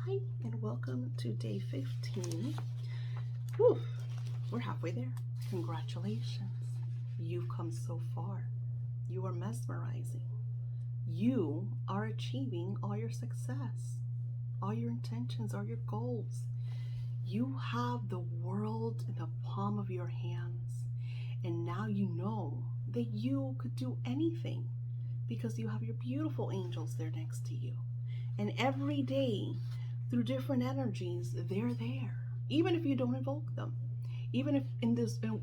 Hi, and welcome to day 15. Whew, we're halfway there. Congratulations. You've come so far. You are mesmerizing. You are achieving all your success, all your intentions, all your goals. You have the world in the palm of your hands, and now you know that you could do anything because you have your beautiful angels there next to you. And every day, through different energies, they're there. Even if you don't invoke them. Even if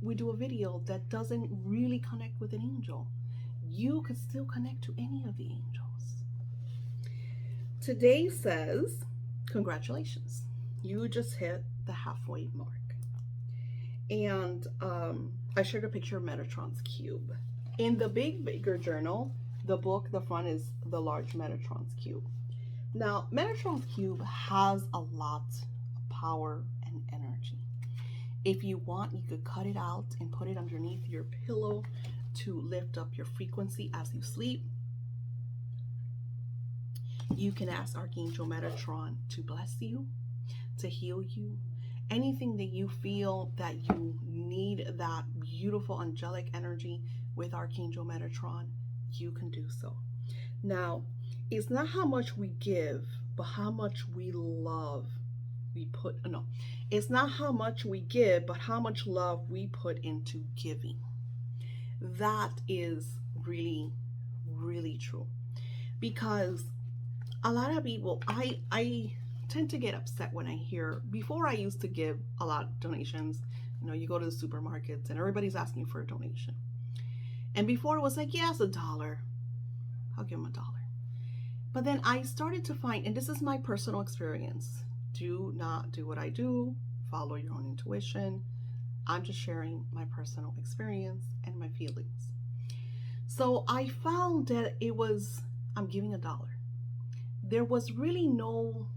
we do a video that doesn't really connect with an angel, you could still connect to any of the angels. Today says, congratulations. You just hit the halfway mark. And I shared a picture of Metatron's cube. In the Bigger Journal, the book, the front is the large Metatron's cube. Now, Metatron's cube has a lot of power and energy. If you want, you could cut it out and put it underneath your pillow to lift up your frequency as you sleep. You can ask Archangel Metatron to bless you, to heal you. Anything that you feel that you need that beautiful angelic energy with Archangel Metatron, you can do so. Now, it's not how much we give, but how much we love we put. No, it's not how much we give, but how much love we put into giving. That is really, really true. Because a lot of people, I tend to get upset when I hear, before I used to give a lot of donations, you go to the supermarkets and everybody's asking for a donation. And before it was like, yes, $1. I'll give them $1. But then I started to find, and this is my personal experience, do not do what I do, follow your own intuition. I'm just sharing my personal experience and my feelings. So I found that I'm giving $1. There was really no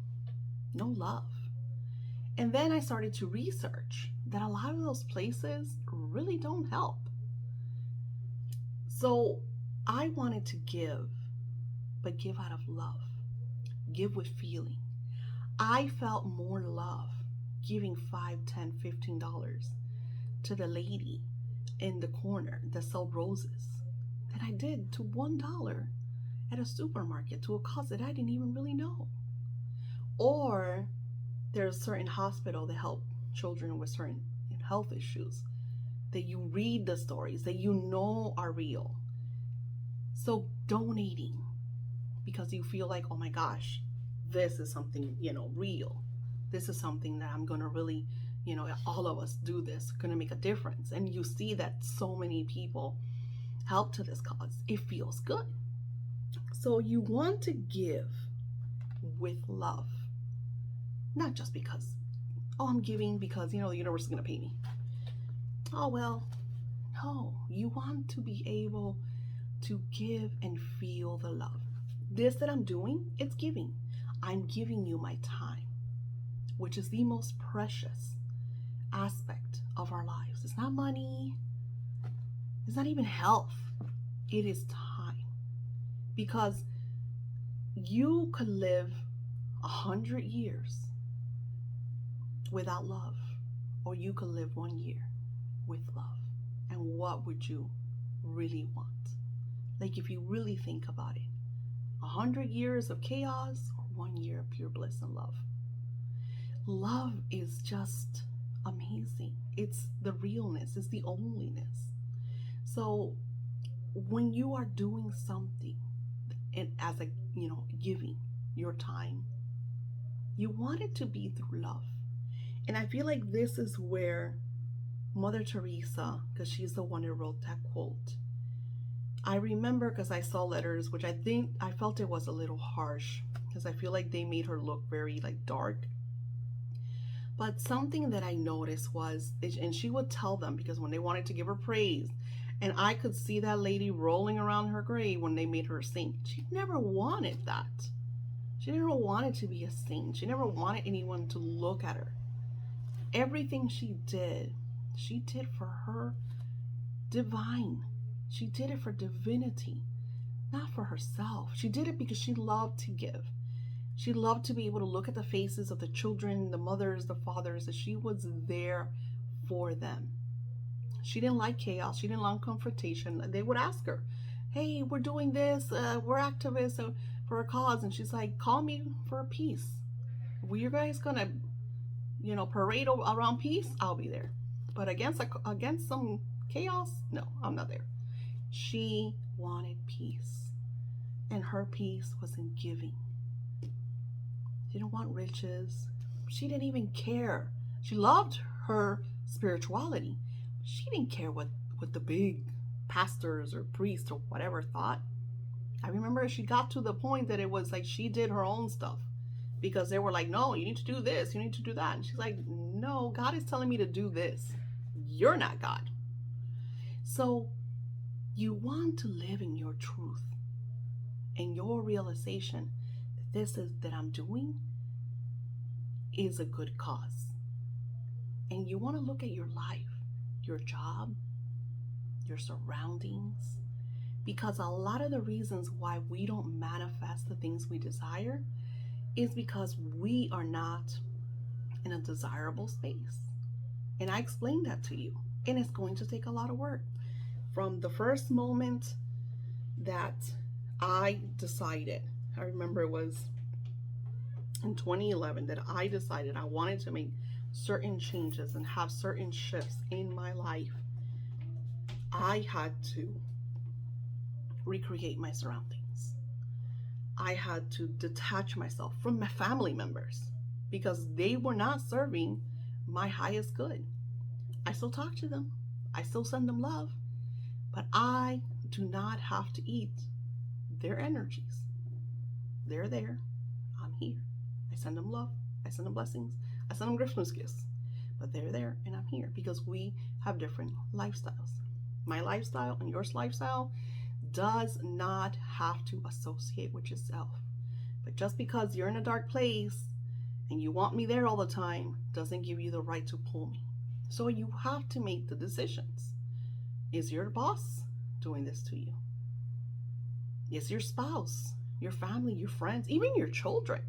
love. And then I started to research that a lot of those places really don't help. So I wanted to give, but give out of love. Give with feeling. I felt more love giving $5, $10, $15 to the lady in the corner that sold roses than I did to $1 at a supermarket to a cause that I didn't even really know. Or there's a certain hospital that help children with certain health issues that you read the stories that you know are real. So donating because you feel like, oh my gosh, this is something, real. This is something that I'm going to really, all of us do this, going to make a difference. And you see that so many people help to this cause. It feels good. So you want to give with love, not just because, oh, I'm giving because, the universe is going to pay me. Oh, well, no, you want to be able to give and feel the love. This that I'm doing, it's giving. I'm giving you my time, which is the most precious aspect of our lives. It's not money. It's not even health. It is time. Because you could live 100 years without love, or you could live 1 year with love. And what would you really want? Like if you really think about it, 100 years of chaos or 1 year of pure bliss and love. Love is just amazing. It's the realness. It's the onlyness. So when you are doing something and as a, giving your time, you want it to be through love. And I feel like this is where Mother Teresa, because she's the one who wrote that quote, I remember because I saw letters, which I felt it was a little harsh because I feel like they made her look very dark. But something that I noticed was, and she would tell them because when they wanted to give her praise, and I could see that lady rolling around her grave when they made her a saint. She never wanted that. She never wanted to be a saint. She never wanted anyone to look at her. Everything she did for her divine. She did it for divinity, not for herself. She did it because she loved to give. She loved to be able to look at the faces of the children, the mothers, the fathers, that she was there for them. She didn't like chaos. She didn't like confrontation. They would ask her, hey, we're doing this. We're activists for a cause. And she's like, call me for a peace. Were you guys going to, parade around peace? I'll be there. But against some chaos, no, I'm not there. She wanted peace. And her peace was in giving. She didn't want riches. She didn't even care. She loved her spirituality. She didn't care what the big pastors or priests or whatever thought. I remember she got to the point that it was like she did her own stuff because they were like, no, you need to do this, you need to do that. And she's like, no, God is telling me to do this. You're not God. So you want to live in your truth and your realization that this is that I'm doing is a good cause. And you want to look at your life, your job, your surroundings, because a lot of the reasons why we don't manifest the things we desire is because we are not in a desirable space. And I explained that to you. And it's going to take a lot of work. From the first moment that I decided, I remember it was in 2011 that I decided I wanted to make certain changes and have certain shifts in my life. I had to recreate my surroundings. I had to detach myself from my family members because they were not serving my highest good. I still talk to them. I still send them love, but I do not have to eat their energies. They're there. I'm here. I send them love. I send them blessings. I send them Christmas gifts, but they're there and I'm here because we have different lifestyles. My lifestyle and your lifestyle does not have to associate with yourself. But just because you're in a dark place and you want me there all the time doesn't give you the right to pull me. So you have to make the decisions. Is your boss doing this to you? Is your spouse, your family, your friends, even your children?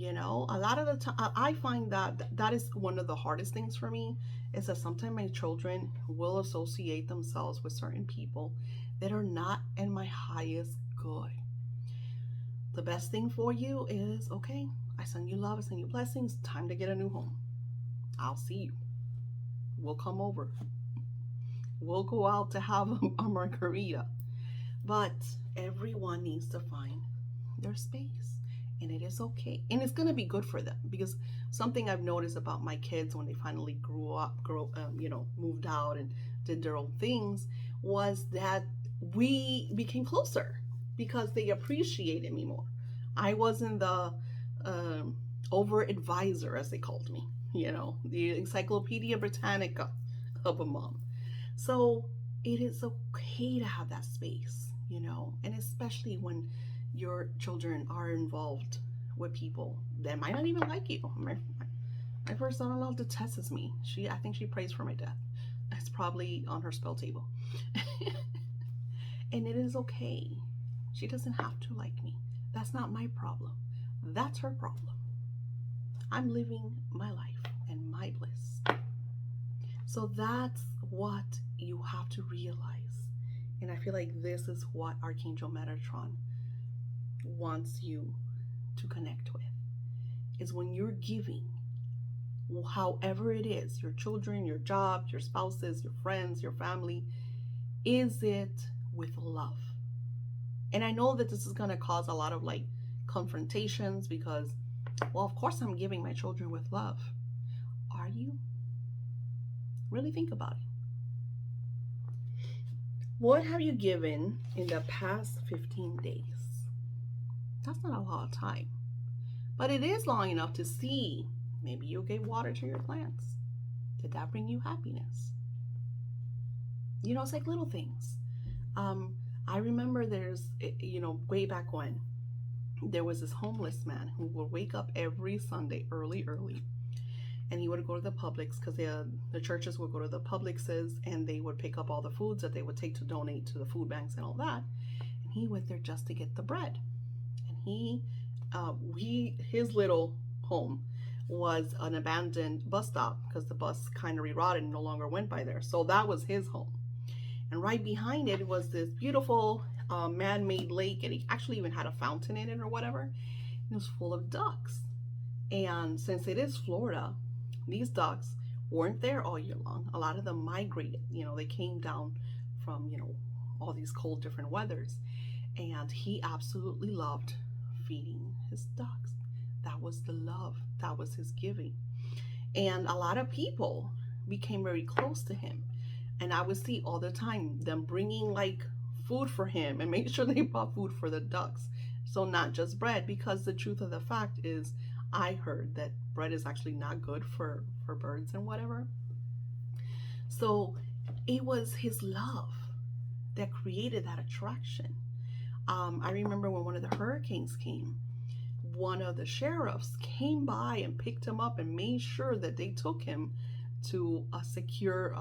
A lot of the time, I find that is one of the hardest things for me is that sometimes my children will associate themselves with certain people that are not in my highest good. The best thing for you is, okay, I send you love, I send you blessings, time to get a new home. I'll see you. We'll come over. We'll go out to have a margarita. But everyone needs to find their space. And it is okay. And it's going to be good for them. Because something I've noticed about my kids when they finally moved out and did their own things was that we became closer because they appreciated me more. I wasn't the over advisor, as they called me, the Encyclopedia Britannica of a mom. So it is okay to have that space, and especially when your children are involved with people that might not even like you. My first son-in-law detests me. I think she prays for my death. It's probably on her spell table. And it is okay. She doesn't have to like me. That's not my problem. That's her problem. I'm living my life and my bliss. So that's what you have to realize. And I feel like this is what Archangel Metatron wants you to connect with. Is when you're giving, however it is, your children, your job, your spouses, your friends, your family, is it with love? And I know that this is going to cause a lot of confrontations because, well, of course I'm giving my children with love. Are you? Really think about it. What have you given in the past 15 days? That's not a lot of time, but it is long enough to see. Maybe you gave water to your plants. Did that bring you happiness? It's like little things. I remember there's, way back when, there was this homeless man who would wake up every Sunday early, and he would go to the Publix because the churches would go to the Publixes and they would pick up all the foods that they would take to donate to the food banks and all that. And he went there just to get the bread. And he his little home was an abandoned bus stop because the bus kind of rerotted and no longer went by there. So that was his home. And right behind it was this beautiful man-made lake, and it actually even had a fountain in it or whatever. And it was full of ducks. And since it is Florida, these ducks weren't there all year long. A lot of them migrated. They came down from all these cold different weathers, and he absolutely loved feeding his ducks. That was the love. That was his giving. And a lot of people became very close to him. And I would see all the time them bringing like food for him and make sure they bought food for the ducks. So not just bread, because the truth of the fact is I heard that bread is actually not good for birds and whatever. So it was his love that created that attraction. I remember when one of the hurricanes came, one of the sheriffs came by and picked him up and made sure that they took him to a secure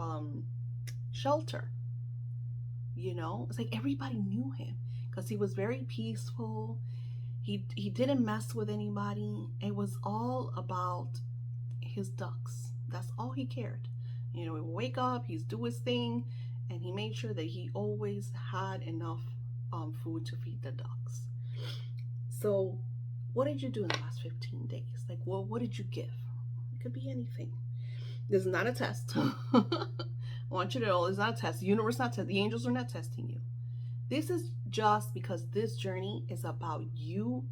shelter. It's like everybody knew him because he was very peaceful. He didn't mess with anybody. It was all about his ducks. That's all he cared. He would wake up, he'd do his thing, and he made sure that he always had enough food to feed the ducks. So what did you do in the last 15 days? Like, well, what did you give? It could be anything. This is not a test. I want you to know it's not a test. The universe is not testing. The angels are not testing you. This is just because this journey is about you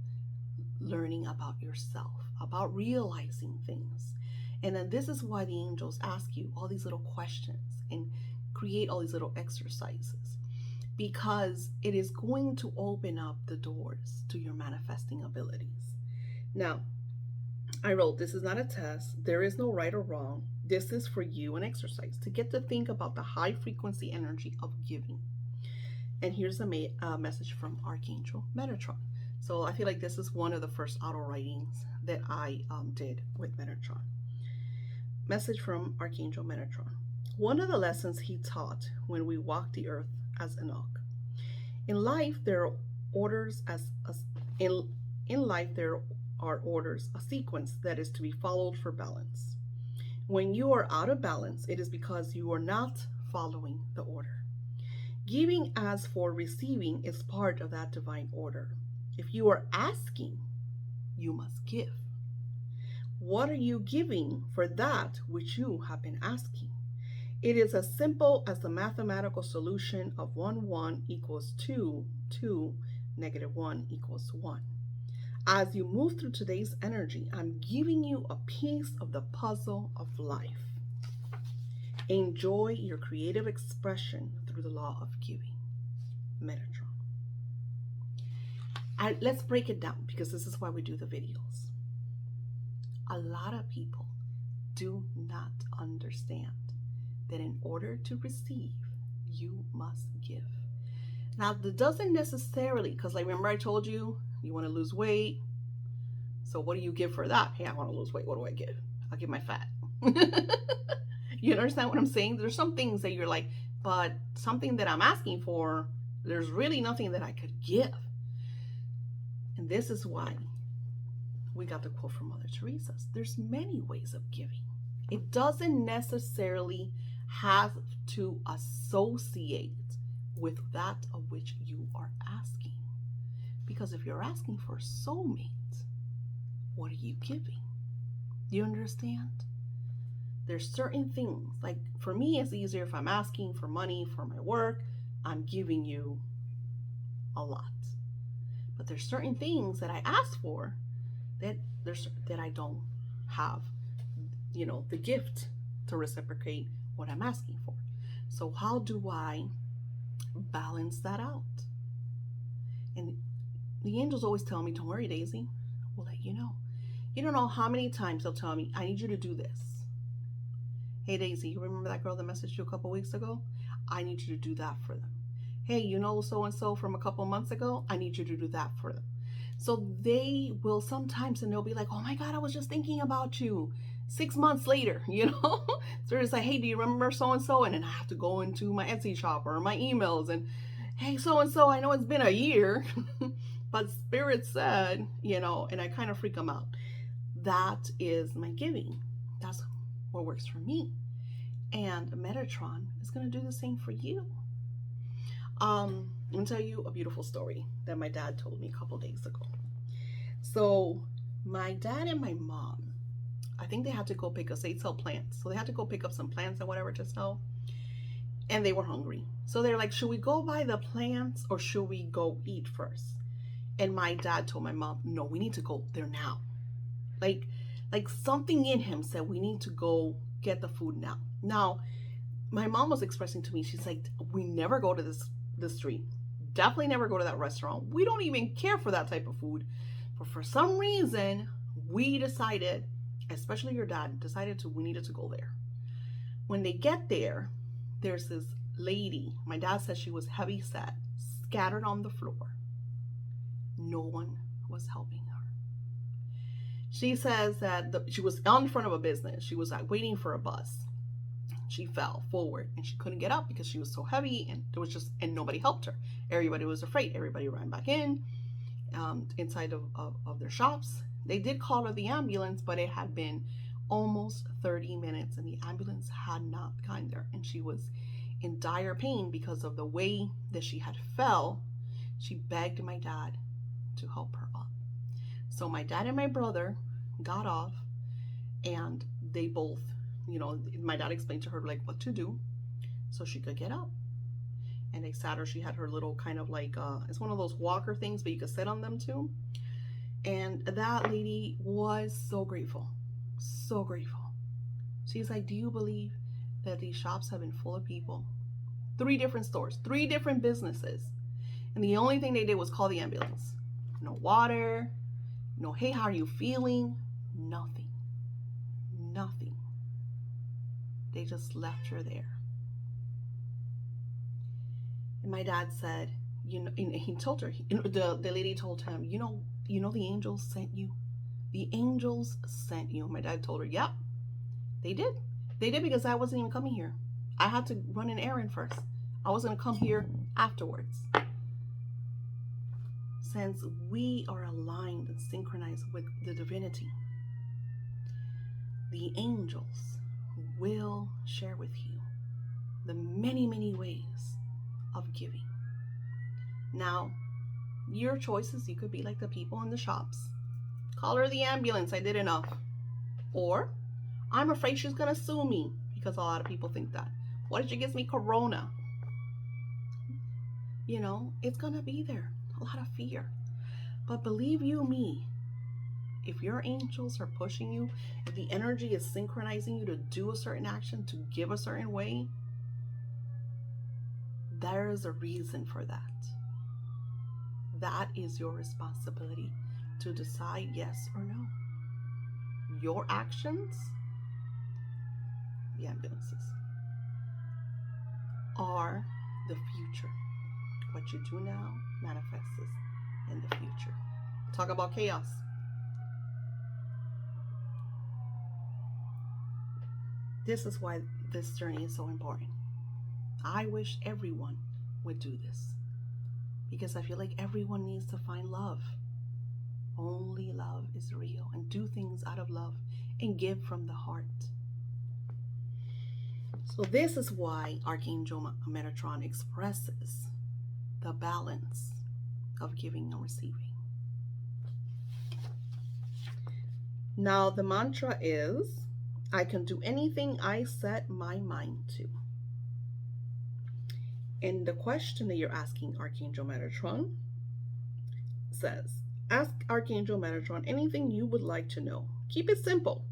learning about yourself, about realizing things. And then this is why the angels ask you all these little questions and create all these little exercises, because it is going to open up the doors to your manifesting abilities. Now, I wrote, this is not a test. There is no right or wrong. This is for you an exercise to get to think about the high frequency energy of giving. And here's a message from Archangel Metatron. So I feel like this is one of the first auto writings that I did with Metatron. Message from Archangel Metatron. One of the lessons he taught when we walked the earth as Enoch. In life, there are orders a sequence that is to be followed for balance. When you are out of balance, it is because you are not following the order. Giving as for receiving is part of that divine order. If you are asking, you must give. What are you giving for that which you have been asking? It is as simple as the mathematical solution of 1, 1 equals 2, 2, negative 1 equals 1. As you move through today's energy, I'm giving you a piece of the puzzle of life. Enjoy your creative expression through the law of giving. Metatron. Let's break it down, because this is why we do the videos. A lot of people do not understand that in order to receive, you must give. Now, that doesn't necessarily, because like remember I told you, you want to lose weight. So what do you give for that? Hey, I want to lose weight. What do I give? I'll give my fat. You understand what I'm saying? There's some things that you're like, but something that I'm asking for, there's really nothing that I could give. And this is why we got the quote from Mother Teresa. There's many ways of giving. It doesn't necessarily have to associate with that of which you are asking. Because if you're asking for a soulmate, what are you giving? Do you understand? There's certain things, like for me, it's easier if I'm asking for money for my work, I'm giving you a lot. But there's certain things that I ask for that I don't have, the gift to reciprocate what I'm asking for. So how do I balance that out? And the angels always tell me, don't worry, Daisy, we'll let you know. You don't know how many times they'll tell me, I need you to do this. Hey, Daisy, you remember that girl that messaged you a couple weeks ago? I need you to do that for them. Hey, you know so-and-so from a couple months ago? I need you to do that for them. So they will sometimes, and they'll be like, oh my God, I was just thinking about you 6 months later, So it's like, hey, do you remember so-and-so? And then I have to go into my Etsy shop or my emails and, hey, so-and-so, I know it's been a year, but But Spirit said, and I kind of freak them out. That is my giving. That's what works for me. And Metatron is going to do the same for you. I'm going to tell you a beautiful story that my dad told me a couple days ago. So my dad and my mom, I think they had to go pick up, they sell plants. So they had to go pick up some plants and whatever to sell. And they were hungry. So they're like, should we go buy the plants or should we go eat first? And my dad told my mom, no, we need to go there now. Like something in him said, we need to go get the food now. Now, my mom was expressing to me, she's like, we never go to this street. Definitely never go to that restaurant. We don't even care for that type of food. But for some reason, we decided, especially your dad, we needed to go there. When they get there, there's this lady, my dad said she was heavy set, scattered on the floor. No one was helping her. She says that she was in front of a business. She was waiting for a bus. She fell forward and she couldn't get up because she was so heavy, and and nobody helped her. Everybody was afraid. Everybody ran back inside of their shops. They did call her the ambulance, but it had been almost 30 minutes and the ambulance had not gotten there, and she was in dire pain because of the way that she had fell. She begged my dad to help her up. So my dad and my brother got off, and they both, my dad explained to her like what to do so she could get up. And they sat her, she had her little kind of like, it's one of those walker things, but you could sit on them too. And that lady was so grateful, so grateful. She's like, do you believe that these shops have been full of people? 3 different stores, 3 different businesses. And the only thing they did was call the ambulance. No water, no, hey, how are you feeling? Nothing. Nothing. They just left her there. And my dad said, and he told her, the lady told him, the angels sent you. The angels sent you. My dad told her, yep, they did. They did, because I wasn't even coming here. I had to run an errand first. I was going to come here afterwards. Since we are aligned and synchronized with the divinity, the angels will share with you the many, many ways of giving. Now, your choices, you could be like the people in the shops. Call her the ambulance, I did enough. Or, I'm afraid she's going to sue me, because a lot of people think that. What if she gives me corona? It's going to be there. A lot of fear. But believe you me, if your angels are pushing you, if the energy is synchronizing you to do a certain action, to give a certain way, there is a reason for that. That is your responsibility to decide yes or no. Your actions, the ambulances, are the future. What you do now manifests in the future. Talk about chaos. This is why this journey is so important. I wish everyone would do this, because I feel like everyone needs to find love. Only love is real, and do things out of love and give from the heart. So this is why Archangel Metatron expresses the balance of giving and receiving. Now the mantra is, I can do anything I set my mind to. And the question that you're asking Archangel Metatron says, ask Archangel Metatron anything you would like to know. Keep it simple,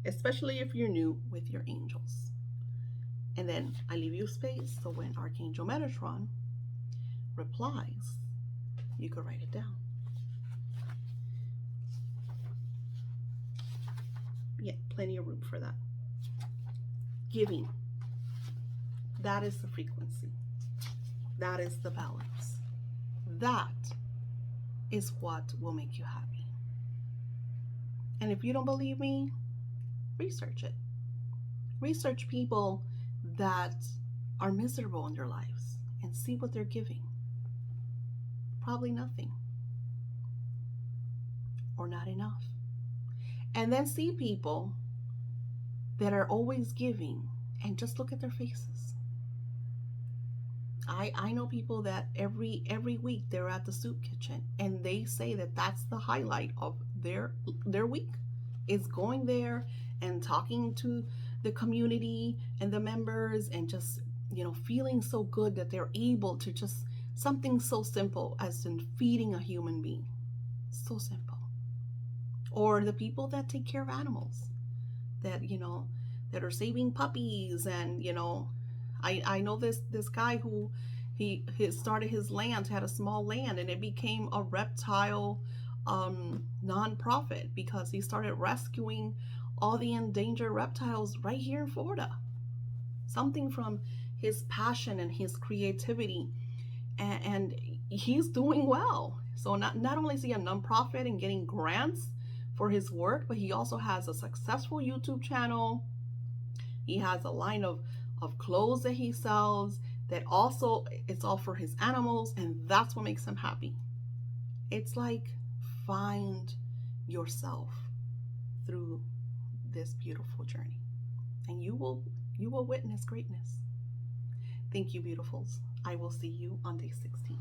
especially if you're new with your angels. And then I leave you space, so when Archangel Metatron replies, you can write it down. Yeah, plenty of room for that. Giving. That is the frequency. That is the balance. That is what will make you happy. And if you don't believe me, research it. Research people that are miserable in their lives and see what they're giving. Probably nothing. or not enough. And then see people that are always giving and just look at their faces. I know people that every week they're at the soup kitchen and they say that that's the highlight of their week is going there and talking to the community and the members and just feeling so good that they're able to just something so simple as in feeding a human being. So simple. Or the people that take care of animals that that are saving puppies. And I know this guy who he started his land, had a small land, and it became a reptile non-profit because he started rescuing all the endangered reptiles right here in Florida. Something from his passion and his creativity, and he's doing well. So not only is he a nonprofit and getting grants for his work, but he also has a successful YouTube channel. He has a line of clothes that he sells that also it's all for his animals, and that's what makes him happy. It's like find yourself through this beautiful journey, and you will witness greatness. Thank you, beautifuls. I will see you on day 16.